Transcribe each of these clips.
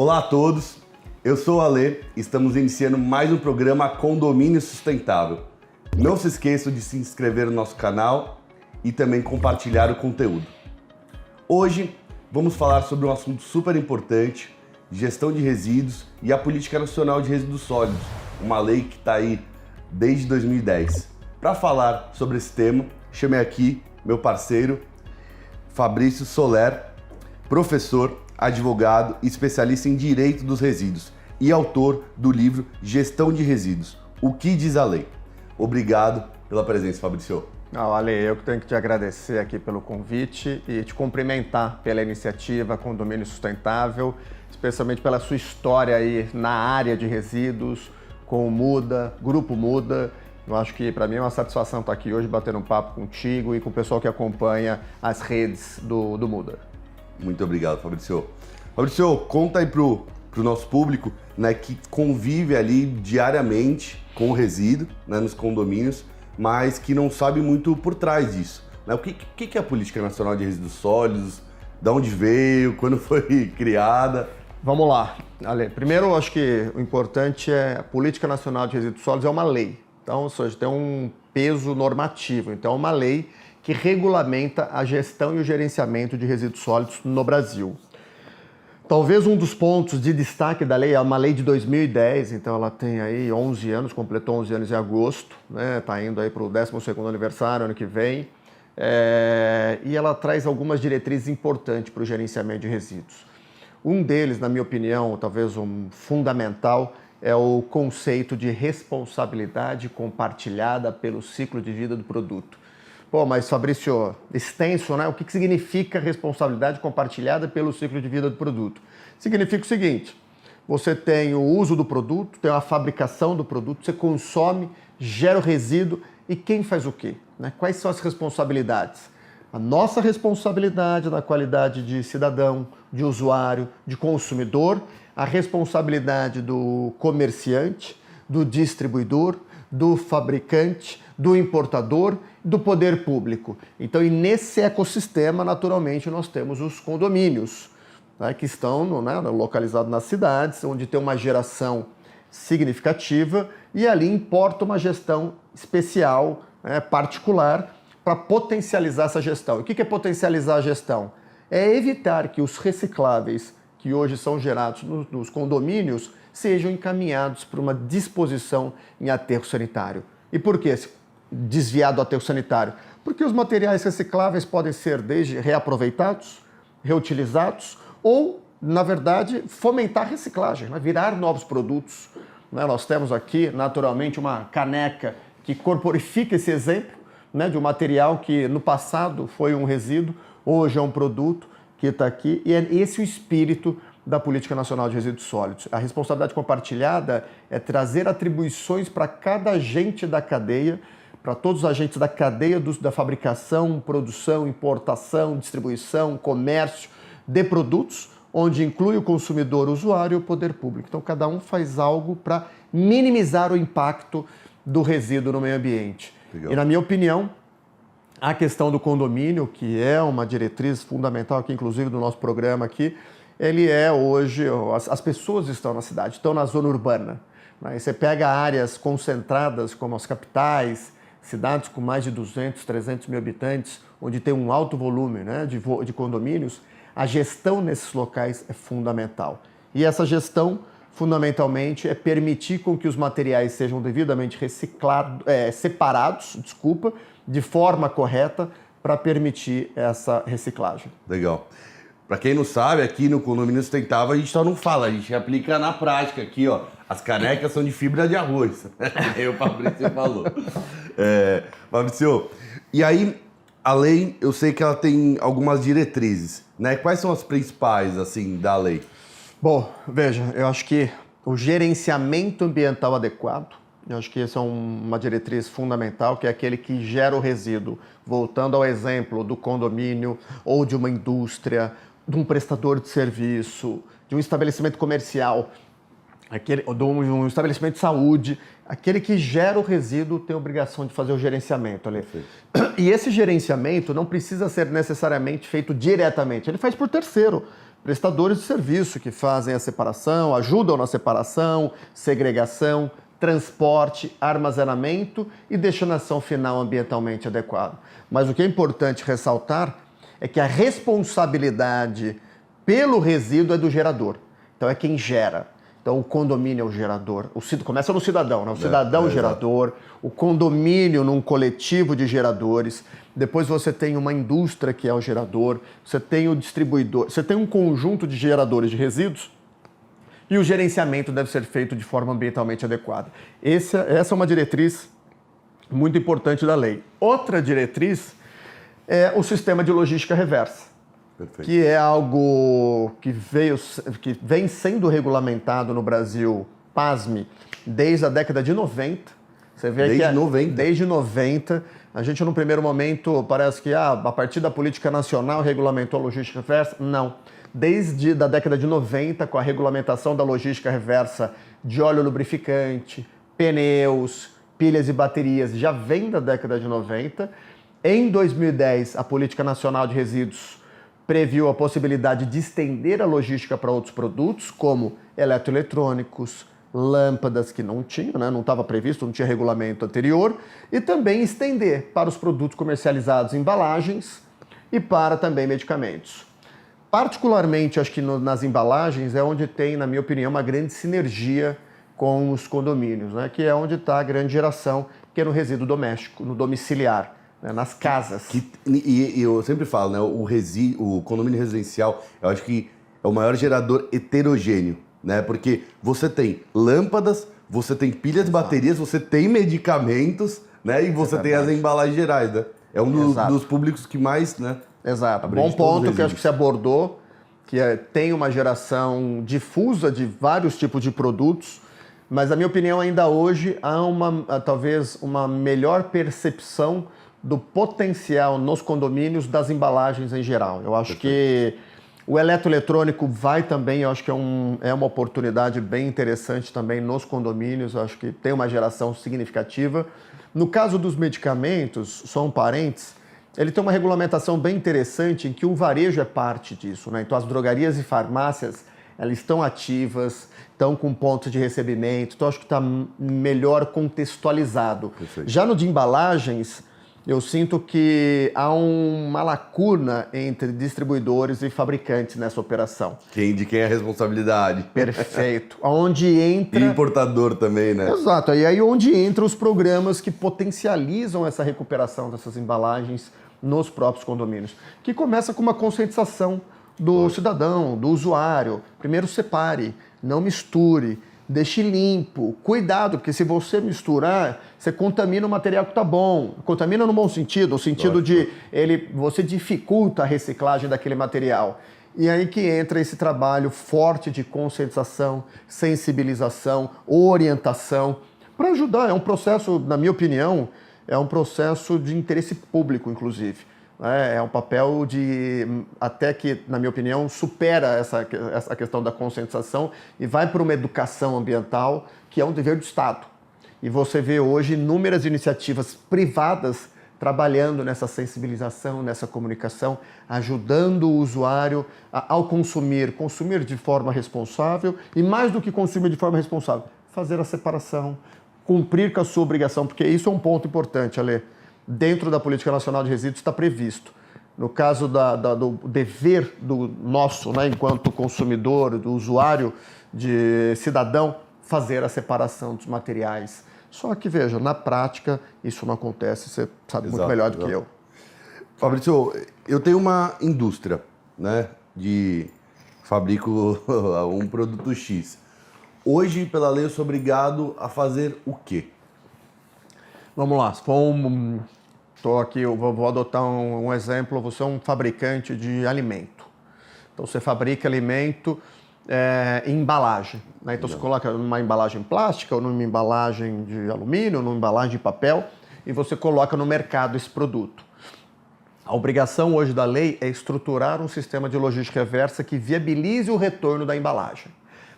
Olá a todos, eu sou o Alê, estamos iniciando mais um programa Condomínio Sustentável. Não se esqueçam de se inscrever no nosso canal e também compartilhar o conteúdo. Hoje vamos falar sobre um assunto super importante, gestão de resíduos e a Política Nacional de Resíduos Sólidos, uma lei que está aí desde 2010. Para falar sobre esse tema, chamei aqui meu parceiro Fabrício Soler, professor, advogado e especialista em direito dos resíduos e autor do livro Gestão de Resíduos, o que diz a lei. Obrigado pela presença, Fabrício. Ale, eu que tenho que te agradecer aqui pelo convite e te cumprimentar pela iniciativa Condomínio Sustentável, especialmente pela sua história aí na área de resíduos, com o Muda, Grupo Muda. Eu acho que para mim é uma satisfação estar aqui hoje batendo um papo contigo e com o pessoal que acompanha as redes do Muda. Muito obrigado, Fabrício. Fabrício, conta aí pro nosso público, né, que convive ali diariamente com o resíduo, né, nos condomínios, mas que não sabe muito por trás disso, né? O que é a Política Nacional de Resíduos Sólidos? De onde veio? Quando foi criada? Vamos lá, Ale. Primeiro, eu acho que o importante é a Política Nacional de Resíduos Sólidos é uma lei. Então, ou seja, tem um peso normativo. Então, é uma lei que regulamenta a gestão e o gerenciamento de resíduos sólidos no Brasil. Talvez um dos pontos de destaque da lei é uma lei de 2010, então ela tem aí 11 anos, completou 11 anos em agosto, né? Tá indo aí para o 12º aniversário ano que vem, e ela traz algumas diretrizes importantes para o gerenciamento de resíduos. Um deles, na minha opinião, talvez um fundamental, é o conceito de responsabilidade compartilhada pelo ciclo de vida do produto. Pô, mas Fabrício, extenso, né? O que significa responsabilidade compartilhada pelo ciclo de vida do produto? Significa o seguinte, você tem o uso do produto, tem a fabricação do produto, você consome, gera o resíduo e quem faz o quê? Né? Quais são as responsabilidades? A nossa responsabilidade na qualidade de cidadão, de usuário, de consumidor, a responsabilidade do comerciante, do distribuidor, do fabricante, do importador, do poder público. Então, e nesse ecossistema, naturalmente, nós temos os condomínios, né, que estão localizados nas cidades, onde tem uma geração significativa e ali importa uma gestão especial, particular, para potencializar essa gestão. E o que é potencializar a gestão? É evitar que os recicláveis que hoje são gerados nos condomínios sejam encaminhados para uma disposição em aterro sanitário. E por que desviado do aterro sanitário? Porque os materiais recicláveis podem ser desde reaproveitados, reutilizados ou, na verdade, fomentar a reciclagem, né? Virar novos produtos. Né? Nós temos aqui, naturalmente, uma caneca que corporifica esse exemplo, né, de um material que no passado foi um resíduo, hoje é um produto que está aqui, e é esse o espírito da Política Nacional de Resíduos Sólidos. A responsabilidade compartilhada é trazer atribuições para cada agente da cadeia, para todos os agentes da cadeia da fabricação, produção, importação, distribuição, comércio de produtos, onde inclui o consumidor, o usuário e o poder público. Então, cada um faz algo para minimizar o impacto do resíduo no meio ambiente. Legal. E, na minha opinião, a questão do condomínio, que é uma diretriz fundamental aqui, inclusive do nosso programa aqui, ele é hoje, as pessoas estão na cidade, estão na zona urbana. Né? Você pega áreas concentradas como as capitais, cidades com mais de 200, 300 mil habitantes, onde tem um alto volume, né, de condomínios, a gestão nesses locais é fundamental. E essa gestão, fundamentalmente, é permitir com que os materiais sejam devidamente separados, de forma correta, para permitir essa reciclagem. Legal. Para quem não sabe, aqui no Condomínio Sustentável a gente só não fala, a gente aplica na prática aqui, ó. As canecas são de fibra de arroz. Aí o Fabrício falou. Fabrício, e aí a lei, eu sei que ela tem algumas diretrizes, né? Quais são as principais, assim, da lei? Bom, veja, eu acho que o gerenciamento ambiental adequado, eu acho que essa é uma diretriz fundamental, que é aquele que gera o resíduo. Voltando ao exemplo do condomínio ou de uma indústria, de um prestador de serviço, de um estabelecimento comercial, de um estabelecimento de saúde, aquele que gera o resíduo tem a obrigação de fazer o gerenciamento ali. E esse gerenciamento não precisa ser necessariamente feito diretamente, ele faz por terceiro. prestadores de serviço que fazem a separação, ajudam na separação, segregação, transporte, armazenamento e destinação final ambientalmente adequada. Mas o que é importante ressaltar é que a responsabilidade pelo resíduo é do gerador. Então é quem gera. Então o condomínio é o gerador. Começa no cidadão, né? O cidadão é o gerador, o condomínio num coletivo de geradores. Depois você tem uma indústria que é o gerador, você tem o distribuidor, você tem um conjunto de geradores de resíduos e o gerenciamento deve ser feito de forma ambientalmente adequada. Essa é uma diretriz muito importante da lei. Outra diretriz é o sistema de logística reversa. Perfeito. Que é algo que vem sendo regulamentado no Brasil, pasme, desde a década de 90. Você vê desde 90? Desde 90. A gente, no primeiro momento, parece que a partir da política nacional regulamentou a logística reversa. Não. Desde a década de 90, com a regulamentação da logística reversa de óleo lubrificante, pneus, pilhas e baterias, já vem da década de 90. Em 2010, a Política Nacional de Resíduos previu a possibilidade de estender a logística para outros produtos, como eletroeletrônicos, lâmpadas, que não tinha, né? Não estava previsto, não tinha regulamento anterior, e também estender para os produtos comercializados em embalagens e para também medicamentos. Particularmente, acho que nas embalagens é onde tem, na minha opinião, uma grande sinergia com os condomínios, né? Que é onde está a grande geração, que é no resíduo doméstico, no domiciliar, né? Nas casas. E eu sempre falo, né? O condomínio residencial, eu acho que é o maior gerador heterogêneo, né? Porque você tem lâmpadas, você tem pilhas de baterias, você tem medicamentos, né? E você tem as embalagens gerais, né? É um dos públicos que mais, né? Exato. Bom ponto que eu acho que você abordou, que tem uma geração difusa de vários tipos de produtos, mas, na minha opinião, ainda hoje há talvez uma melhor percepção do potencial nos condomínios das embalagens em geral. Eu acho que o eletroeletrônico vai também, eu acho que é uma oportunidade bem interessante também nos condomínios, eu acho que tem uma geração significativa. No caso dos medicamentos, só um parênteses, ele tem uma regulamentação bem interessante em que o varejo é parte disso, né? Então as drogarias e farmácias, elas estão ativas, estão com pontos de recebimento, então acho que está melhor contextualizado. Perfeito. Já no de embalagens, eu sinto que há uma lacuna entre distribuidores e fabricantes nessa operação. De quem é a responsabilidade. Perfeito. Onde entra... E importador também, né? Exato. E aí onde entram os programas que potencializam essa recuperação dessas embalagens nos próprios condomínios. Que começa com uma conscientização do cidadão, do usuário. Primeiro separe, não misture, deixe limpo, cuidado, porque se você misturar, você contamina o material que está bom. Contamina no bom sentido, no sentido de você dificulta a reciclagem daquele material. E aí que entra esse trabalho forte de conscientização, sensibilização, orientação, para ajudar. É um processo, na minha opinião, é um processo de interesse público, inclusive. É um papel até que, na minha opinião, supera essa questão da conscientização e vai para uma educação ambiental que é um dever do Estado. E você vê hoje inúmeras iniciativas privadas trabalhando nessa sensibilização, nessa comunicação, ajudando o usuário ao consumir de forma responsável e, mais do que consumir de forma responsável, fazer a separação, cumprir com a sua obrigação, porque isso é um ponto importante, Ale. Dentro da Política Nacional de Resíduos está previsto. No caso do dever do nosso, né, enquanto consumidor, do usuário, de cidadão, fazer a separação dos materiais. Só que, veja, na prática, isso não acontece, você sabe muito melhor do que eu. Fabrício, eu tenho uma indústria, né, fabrico um produto X. Hoje, pela lei, eu sou obrigado a fazer o quê? Vamos lá, se for estou aqui, eu vou adotar um exemplo, você é um fabricante de alimento. Então você fabrica alimento em embalagem, né? Então você coloca numa embalagem plástica, ou numa embalagem de alumínio, ou numa embalagem de papel, e você coloca no mercado esse produto. A obrigação hoje da lei é estruturar um sistema de logística reversa que viabilize o retorno da embalagem.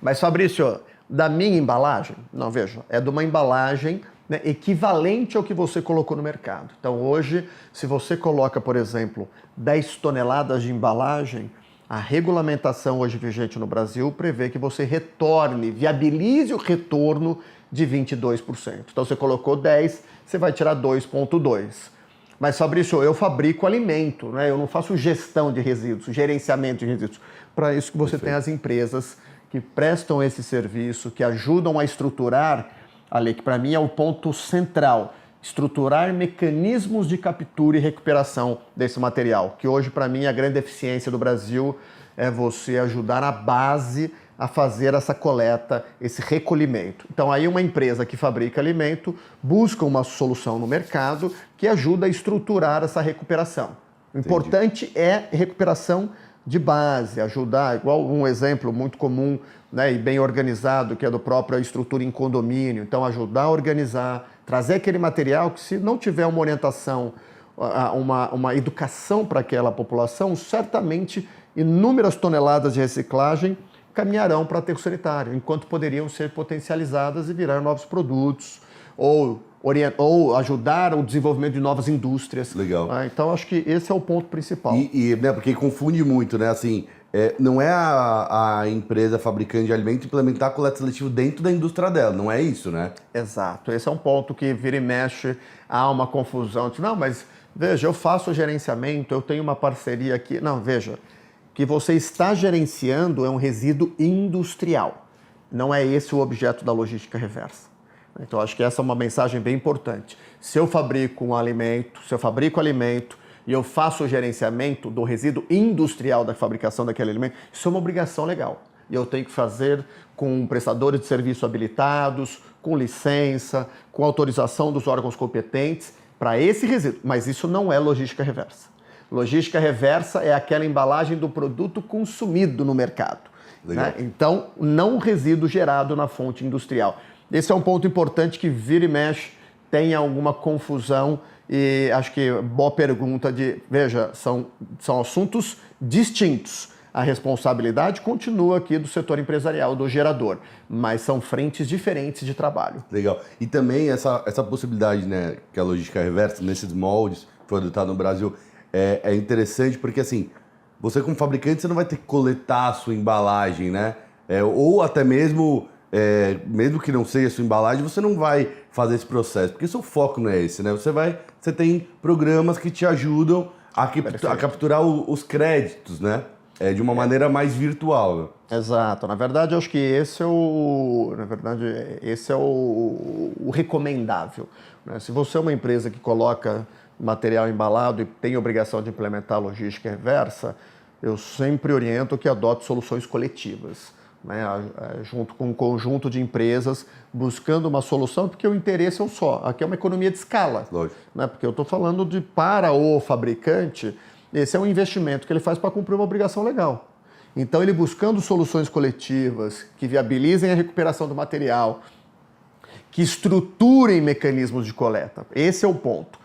Mas, Fabrício, da minha embalagem? Não, veja, é de uma embalagem, né, equivalente ao que você colocou no mercado. Então hoje, se você coloca, por exemplo, 10 toneladas de embalagem, A regulamentação hoje vigente no Brasil prevê que você retorne, viabilize o retorno de 22%. Então você colocou 10, você vai tirar 2,2. Mas, Fabrício, eu fabrico alimento, né? Eu não faço gestão de resíduos, gerenciamento de resíduos. Para isso que você tem as empresas que prestam esse serviço, que ajudam a estruturar, ali, que para mim é o ponto central, estruturar mecanismos de captura e recuperação desse material, que hoje para mim a grande deficiência do Brasil é você ajudar a base a fazer essa coleta, esse recolhimento. Então aí uma empresa que fabrica alimento busca uma solução no mercado que ajuda a estruturar essa recuperação. O importante é recuperação de base, ajudar, igual um exemplo muito comum, né, e bem organizado, que é do próprio estrutura em condomínio. Então ajudar a organizar, trazer aquele material que, se não tiver uma orientação, uma educação para aquela população, certamente inúmeras toneladas de reciclagem caminharão para aterro sanitário, enquanto poderiam ser potencializadas e virar novos produtos, ou ajudar o desenvolvimento de novas indústrias. Legal. Então, acho que esse é o ponto principal. Né, porque confunde muito, né? Assim, não é a empresa fabricante de alimento implementar coleta seletiva dentro da indústria dela, não é isso, né? Exato. Esse é um ponto que vira e mexe, há uma confusão. Não, mas veja, eu faço o gerenciamento, eu tenho uma parceria aqui. Não, veja, que você está gerenciando é um resíduo industrial. Não é esse o objeto da logística reversa. Então, acho que essa é uma mensagem bem importante. Se eu fabrico alimento e eu faço o gerenciamento do resíduo industrial da fabricação daquele alimento, isso é uma obrigação legal. E eu tenho que fazer com prestadores de serviço habilitados, com licença, com autorização dos órgãos competentes para esse resíduo. Mas isso não é logística reversa. Logística reversa é aquela embalagem do produto consumido no mercado. Né? Então, não o resíduo gerado na fonte industrial. Esse é um ponto importante que vira e mexe, tem alguma confusão e acho que boa pergunta veja, são assuntos distintos. A responsabilidade continua aqui do setor empresarial, do gerador, mas são frentes diferentes de trabalho. Legal. E também essa possibilidade, né, que a logística reversa, nesses moldes, foi adotado no Brasil, é interessante porque, assim, você como fabricante, você não vai ter que coletar a sua embalagem, né? Ou até mesmo que não seja a sua embalagem, você não vai fazer esse processo, porque o seu foco não é esse, né? Você tem programas que te ajudam a capturar os créditos, né? De uma maneira mais virtual. Né? Exato. Na verdade, eu acho que esse é o recomendável. Né? Se você é uma empresa que coloca material embalado e tem obrigação de implementar a logística reversa, eu sempre oriento que adote soluções coletivas. Né, junto com um conjunto de empresas buscando uma solução, porque o interesse é um só. Aqui é uma economia de escala. Né, porque eu estou falando para o fabricante, esse é um investimento que ele faz para cumprir uma obrigação legal. Então, ele buscando soluções coletivas que viabilizem a recuperação do material, que estruturem mecanismos de coleta. Esse é o ponto.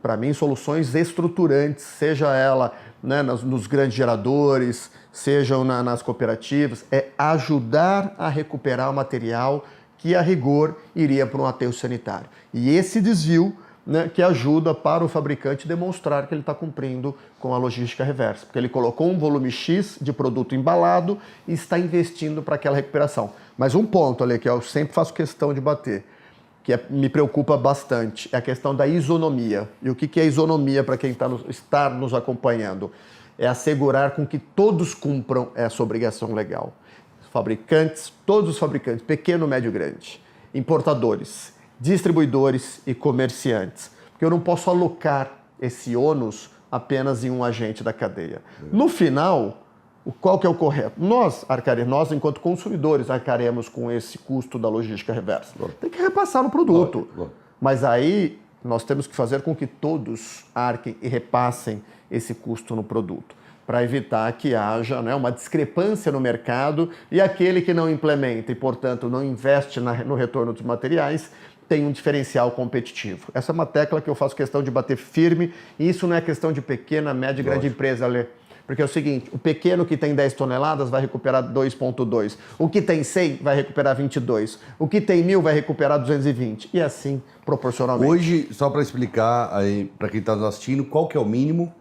Para mim, soluções estruturantes, seja ela, né, nos grandes geradores, sejam nas cooperativas, é ajudar a recuperar o material que, a rigor, iria para um aterro sanitário. E esse desvio, né, que ajuda para o fabricante demonstrar que ele está cumprindo com a logística reversa, porque ele colocou um volume X de produto embalado e está investindo para aquela recuperação. Mas um ponto ali que eu sempre faço questão de bater, que me preocupa bastante, é a questão da isonomia. E o que é isonomia para quem está nos acompanhando? É assegurar com que todos cumpram essa obrigação legal. Fabricantes, todos os fabricantes, pequeno, médio, grande, importadores, distribuidores e comerciantes. Porque eu não posso alocar esse ônus apenas em um agente da cadeia. No final, qual que é o correto? Nós, enquanto consumidores, arcaremos com esse custo da logística reversa. Tem que repassar no produto. Mas aí nós temos que fazer com que todos arquem e repassem esse custo no produto, para evitar que haja, né, uma discrepância no mercado e aquele que não implementa e, portanto, não investe no retorno dos materiais tem um diferencial competitivo. Essa é uma tecla que eu faço questão de bater firme, e isso não é questão de pequena, média e grande empresa, Ale. Porque é o seguinte, o pequeno que tem 10 toneladas vai recuperar 2,2. O que tem 100 vai recuperar 22. O que tem 1.000 vai recuperar 220. E assim, proporcionalmente. Hoje, só para explicar aí para quem está nos assistindo, qual que é o mínimo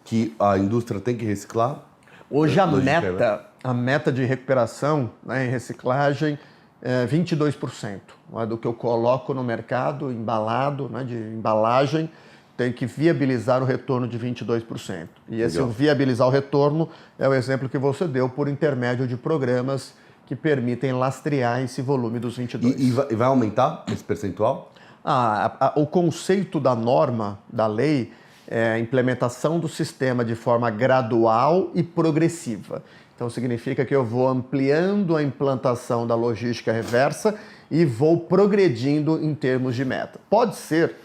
que a indústria tem que reciclar? Hoje a meta de recuperação, né, em reciclagem é 22%. Não é, do que eu coloco no mercado, embalado, né, de embalagem, tem que viabilizar o retorno de 22%. E esse viabilizar o retorno é o exemplo que você deu por intermédio de programas que permitem lastrear esse volume dos 22%. E vai aumentar esse percentual? O conceito da norma, da lei, é a implementação do sistema de forma gradual e progressiva. Então significa que eu vou ampliando a implantação da logística reversa e vou progredindo em termos de meta. Pode ser,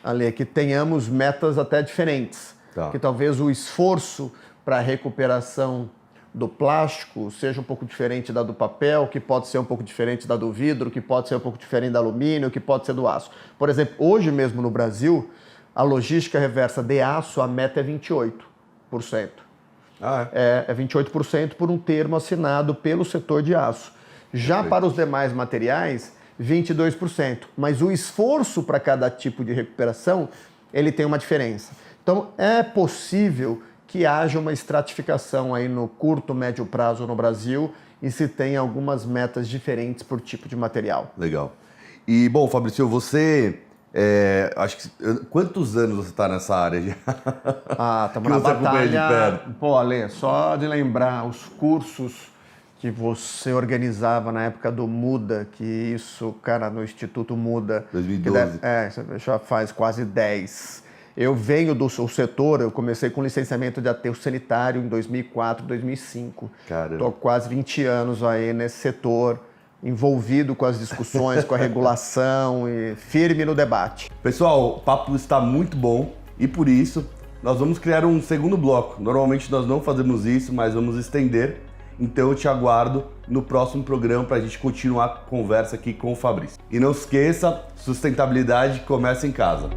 Ale, que tenhamos metas até diferentes, que talvez o esforço para a recuperação do plástico seja um pouco diferente da do papel, que pode ser um pouco diferente da do vidro, que pode ser um pouco diferente do alumínio, que pode ser do aço. Por exemplo, hoje mesmo no Brasil, a logística reversa de aço, a meta é 28%. É 28% por um termo assinado pelo setor de aço. Já para os demais materiais, 22%. Mas o esforço para cada tipo de recuperação, ele tem uma diferença. Então, é possível que haja uma estratificação aí no curto, médio prazo no Brasil e se tem algumas metas diferentes por tipo de material. Legal. E, bom, Fabrício, você... acho que quantos anos você está nessa área já? Estamos na batalha. Pô, Ale, só de lembrar os cursos que você organizava na época do Muda, que isso, cara, no Instituto Muda. 2012. Já faz quase 10. Eu venho do setor, eu comecei com licenciamento de aterro sanitário em 2004, 2005. Caramba. Estou quase 20 anos aí nesse setor, envolvido com as discussões, com a regulação e firme no debate. Pessoal, o papo está muito bom e por isso nós vamos criar um segundo bloco. Normalmente nós não fazemos isso, mas vamos estender. Então eu te aguardo no próximo programa para a gente continuar a conversa aqui com o Fabrício. E não esqueça, sustentabilidade começa em casa.